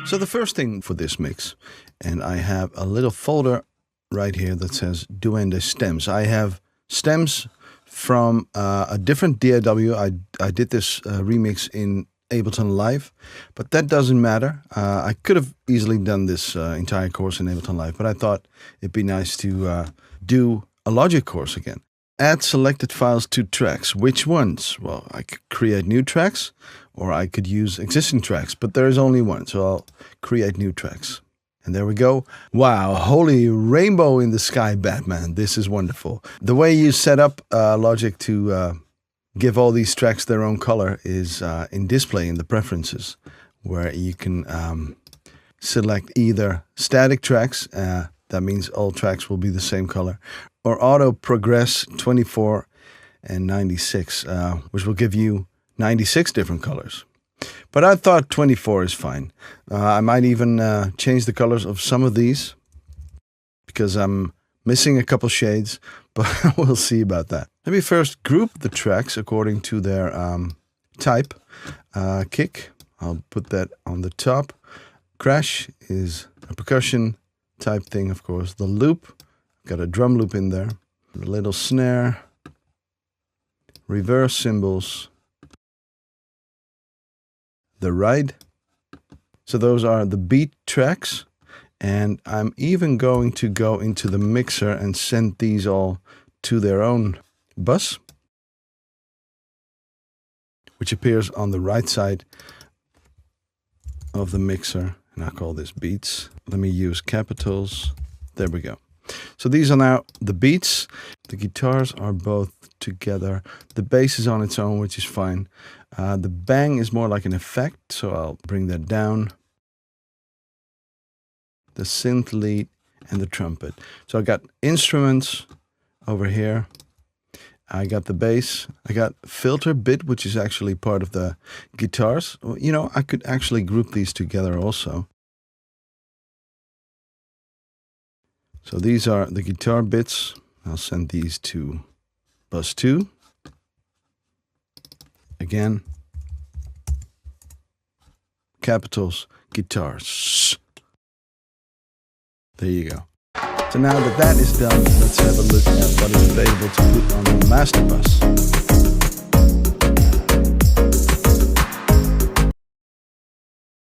So the first thing for this mix, and I have a little folder right here that says Duende stems. I have stems from a different DAW. I did this remix in Ableton Live, but that doesn't matter. I could have easily done this entire course in Ableton Live, but I thought it'd be nice to do a Logic course again. Add selected files to tracks. Which ones? Well, I could create new tracks, or I could use existing tracks, but there is only one, so I'll create new tracks. And there we go. Wow, holy rainbow in the sky, Batman. This is wonderful. The way you set up Logic to give all these tracks their own color is in display in the preferences, where you can select either static tracks, that means all tracks will be the same color, or auto progress 24 and 96, which will give you 96 different colors. But I thought 24 is fine. I might even change the colors of some of these because I'm missing a couple shades, but we'll see about that. Let me first group the tracks according to their type. Kick, I'll put that on the top. Crash is a percussion type thing, of course. The loop, got a drum loop in there. A little snare. Reverse cymbals. The ride. So those are the beat tracks. And I'm even going to go into the mixer and send these all to their own bus, which appears on the right side of the mixer. And I call this beats. Let me use capitals. There we go. So these are now the beats. The guitars are both together. The bass is on its own, which is fine. The bang is more like an effect, so I'll bring that down. The synth lead and the trumpet. So I got instruments over here. I got the bass. I got filter bit, which is actually part of the guitars. You know, I could actually group these together also. So these are the guitar bits. I'll send these to bus 2. Again, capitals, guitars. There you go. So now that that is done, let's have a look at what is available to put on the master bus.